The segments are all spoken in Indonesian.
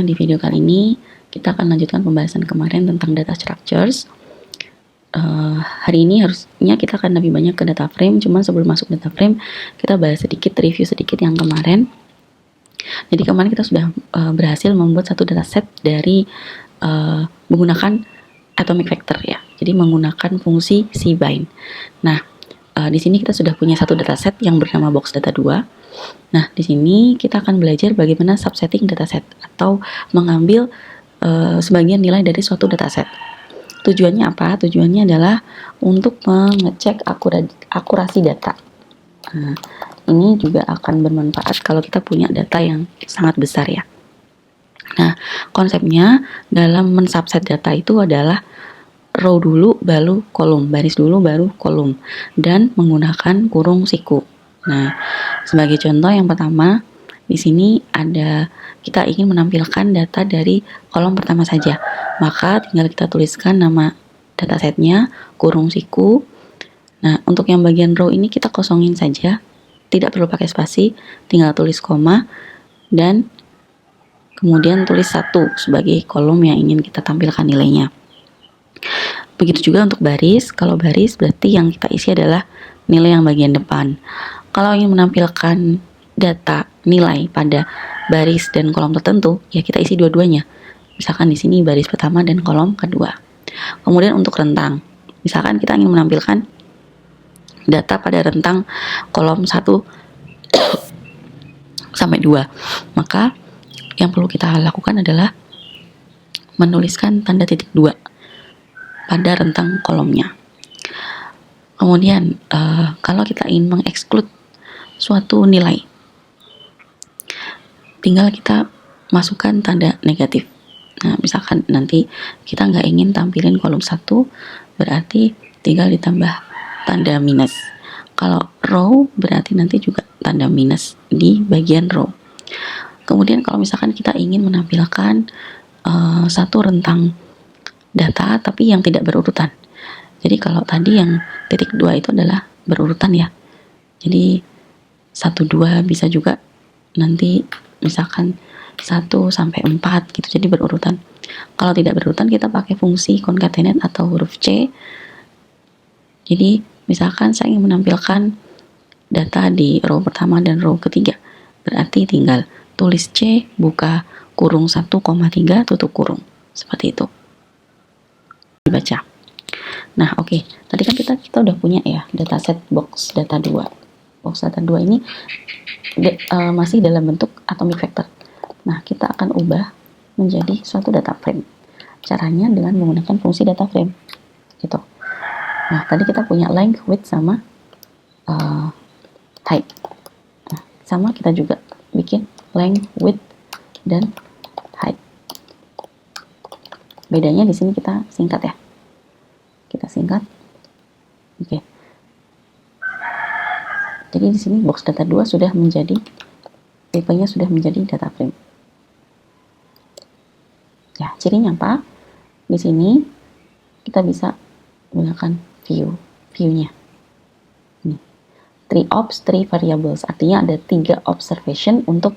di video kali ini kita akan lanjutkan pembahasan kemarin tentang data structures. Hari ini harusnya kita akan lebih banyak ke data frame, cuman sebelum masuk data frame kita bahas sedikit, review sedikit yang kemarin. Jadi kemarin kita sudah berhasil membuat satu dataset dari menggunakan atomic vector ya. Jadi menggunakan fungsi cbind. Nah, di sini kita sudah punya satu dataset yang bernama box data 2. Nah, di sini kita akan belajar bagaimana subsetting dataset atau mengambil sebagian nilai dari suatu dataset. Tujuannya apa? Tujuannya adalah untuk mengecek akurasi data. Nah, ini juga akan bermanfaat kalau kita punya data yang sangat besar ya. Nah, konsepnya dalam mensubset data itu adalah row dulu baru kolom, baris dulu baru kolom, dan menggunakan kurung siku. Nah, sebagai contoh yang pertama, di sini ada kita ingin menampilkan data dari kolom pertama saja. Maka tinggal kita tuliskan nama datasetnya, kurung siku. Nah, untuk yang bagian row ini kita kosongin saja, tidak perlu pakai spasi, tinggal tulis koma, dan kemudian tulis 1 sebagai kolom yang ingin kita tampilkan nilainya. Begitu juga untuk baris. Kalau baris berarti yang kita isi adalah nilai yang bagian depan. Kalau ingin menampilkan data nilai pada baris dan kolom tertentu, ya kita isi dua-duanya. Misalkan di sini baris pertama dan kolom kedua. Kemudian untuk rentang, misalkan kita ingin menampilkan data pada rentang kolom 1 sampai 2, maka yang perlu kita lakukan adalah menuliskan tanda titik 2 pada rentang kolomnya. Kemudian kalau kita ingin mengeksklud suatu nilai, tinggal kita masukkan tanda negatif. Nah, misalkan nanti kita nggak ingin tampilin kolom 1, berarti tinggal ditambah tanda minus. Kalau row berarti nanti juga tanda minus di bagian row. Kemudian kalau misalkan kita ingin menampilkan satu rentang data tapi yang tidak berurutan. Jadi kalau tadi yang titik 2 itu adalah berurutan ya. Jadi 1, 2 bisa juga nanti misalkan 1 sampai 4 gitu, jadi berurutan. Kalau tidak berurutan kita pakai fungsi concatenate atau huruf C. Jadi misalkan saya ingin menampilkan data di row pertama dan row ketiga, berarti tinggal tulis C, buka kurung 1,3, tutup kurung. Seperti itu dibaca. Nah, oke. Tadi kan kita udah punya ya dataset box data 2. Box data 2 ini masih dalam bentuk atomic vector. Nah, kita akan ubah menjadi suatu data frame. Caranya dengan menggunakan fungsi data frame. Gitu. Nah, tadi kita punya length, width sama height. Nah, sama kita juga bikin length, width dan height. Bedanya di sini kita singkat ya. Kita singkat. Oke. Jadi di sini box data 2 sudah menjadi tipenya sudah menjadi data frame. Ya, cirinya apa? Di sini kita bisa gunakan view-nya. Ini. 3 ops, 3 variables. Artinya ada 3 observation untuk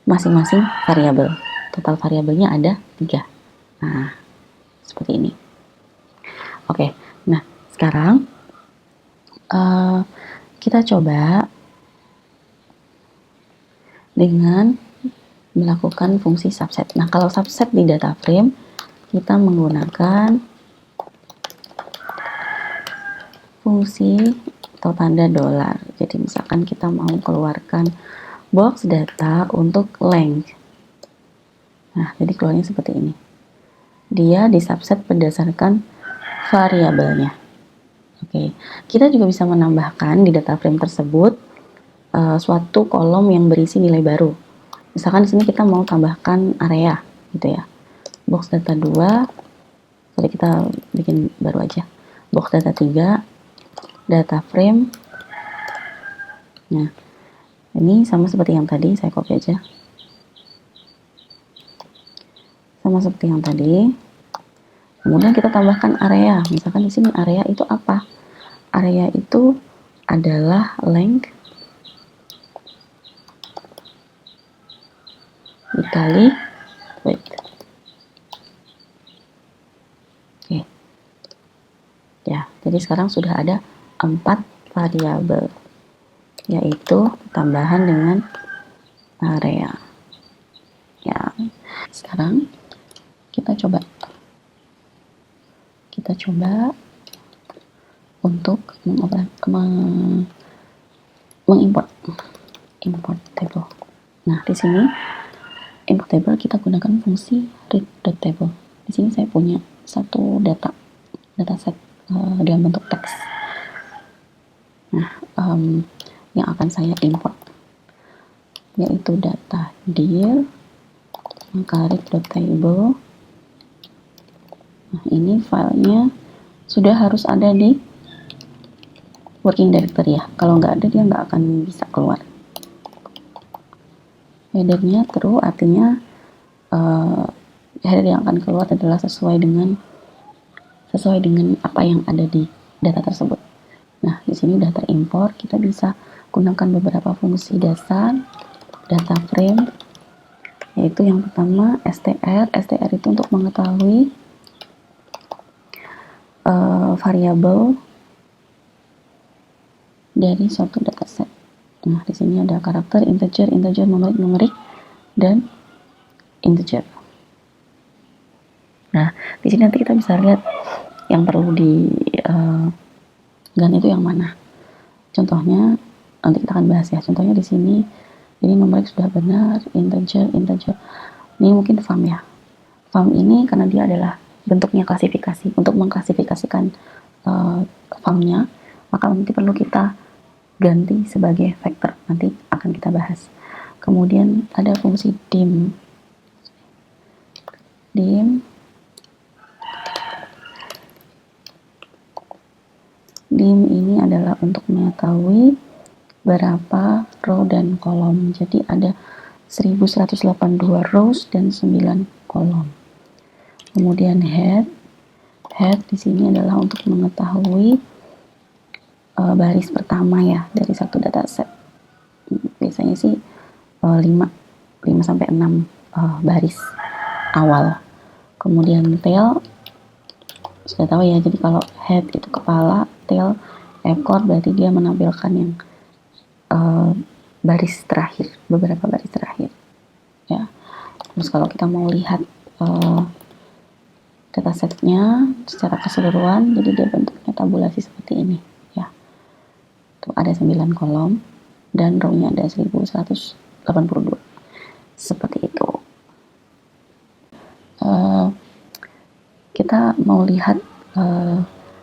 masing-masing variabel. Total variabelnya ada 3. Nah, seperti ini. Oke, nah sekarang kita coba dengan melakukan fungsi subset. Nah, kalau subset di data frame kita menggunakan fungsi atau tanda $. Jadi misalkan kita mau keluarkan box data untuk length. Nah, jadi keluarnya seperti ini. Dia disubset berdasarkan variabelnya. Oke, kita juga bisa menambahkan di data frame tersebut suatu kolom yang berisi nilai baru. Misalkan di sini kita mau tambahkan area, gitu ya. Box data 2, jadi kita bikin baru aja. Box data 3, data frame. Nah, ini sama seperti yang tadi, saya copy aja. Sama seperti yang tadi. Kemudian kita tambahkan area. Misalkan di sini area itu apa? Area itu adalah length dikali Ya, jadi sekarang sudah ada 4 variabel, yaitu tambahan dengan area. Ya, sekarang kita coba untuk mengimport table. Nah, di sini import table kita gunakan fungsi read.table. Di sini saya punya satu dataset dalam bentuk teks. Nah, yang akan saya import yaitu data dir, maka read.table. Nah, ini filenya sudah harus ada di working directory ya. Kalau nggak ada, dia nggak akan bisa keluar. Headernya true, artinya header yang akan keluar adalah sesuai dengan apa yang ada di data tersebut. Nah, di sini udah terimport. Kita bisa gunakan beberapa fungsi dasar data frame, yaitu yang pertama str. str itu untuk mengetahui variabel dari suatu dataset. Nah, di sini ada karakter, integer, numerik, dan integer. Nah, di sini nanti kita bisa lihat yang perlu ganti itu yang mana. Contohnya nanti kita akan bahas ya. Contohnya di sini, ini numerik sudah benar, integer. Ini mungkin farm ya. Farm ini karena dia adalah bentuknya klasifikasi. Untuk mengklasifikasikan farmnya, maka nanti perlu kita ganti sebagai vector. Nanti akan kita bahas. Kemudian ada fungsi dim. Dim ini adalah untuk mengetahui berapa row dan kolom. Jadi ada 1182 rows dan 9 kolom. Kemudian head di sini adalah untuk mengetahui baris pertama ya dari satu dataset. Biasanya sih 5 sampai 6 baris awal. Kemudian tail sudah tahu ya, jadi kalau head itu kepala, tail ekor, berarti dia menampilkan yang baris terakhir, beberapa baris terakhir ya. Terus kalau kita mau lihat datasetnya secara keseluruhan, jadi dia bentuknya tabulasi seperti ini ya. Tuh ada 9 kolom dan row-nya ada 1182 seperti itu. Kita mau lihat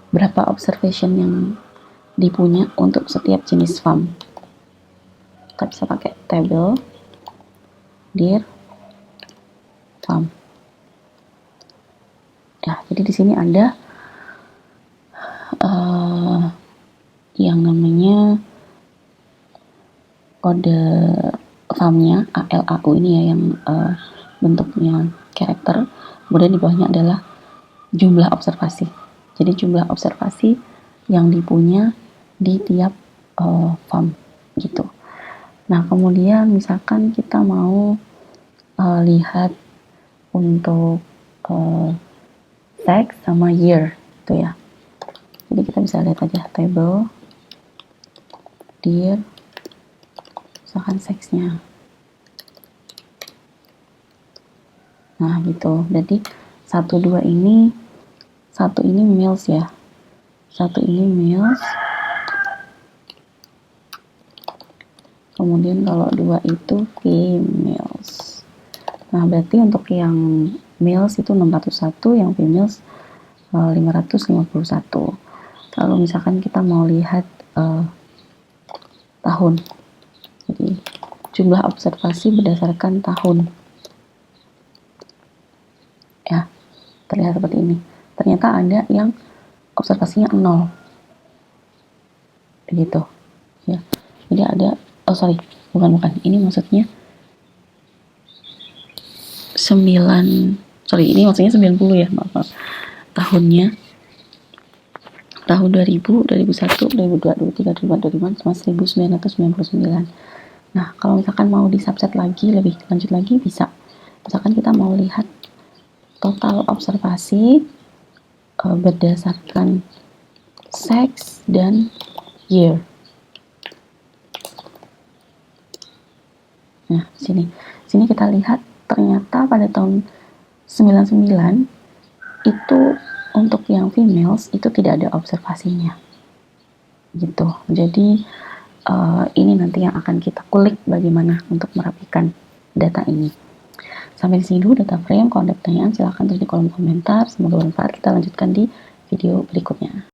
berapa observation yang dipunya untuk setiap jenis farm. Kita bisa pakai table dir farm. Ya, jadi di sini ada yang namanya kode farmnya ALAU ini ya, yang bentuknya karakter. Kemudian di bawahnya adalah jumlah observasi. Jadi jumlah observasi yang dipunya di tiap farm gitu. Nah, kemudian misalkan kita mau lihat untuk sex sama year gitu ya. Jadi kita bisa lihat aja table dir misalkan sexnya. Nah, gitu. Jadi satu ini males ya. Satu ini males. Kemudian kalau 2 itu females. Nah, berarti untuk yang males itu 601, yang females 551. Kalau misalkan kita mau lihat tahun. Jadi jumlah observasi berdasarkan tahun. Ya, terlihat seperti ini. Ternyata ada yang observasinya 0. Begitu. Ya. Jadi ada bukan. Ini maksudnya 90 ya, maaf. Tahunnya tahun 2000, 2001, 2002, 2003, 2004, 2005 sama 1999. Nah, kalau misalkan mau di subset lagi, lebih lanjut lagi bisa. Misalkan kita mau lihat total observasi berdasarkan sex, dan year. Nah, sini kita lihat ternyata pada tahun 99 itu untuk yang females itu tidak ada observasinya. Gitu. Jadi ini nanti yang akan kita kulik bagaimana untuk merapikan data ini. Sampai di sini dulu data frame. Kalau ada pertanyaan silahkan tulis di kolom komentar. Semoga bermanfaat. Kita lanjutkan di video berikutnya.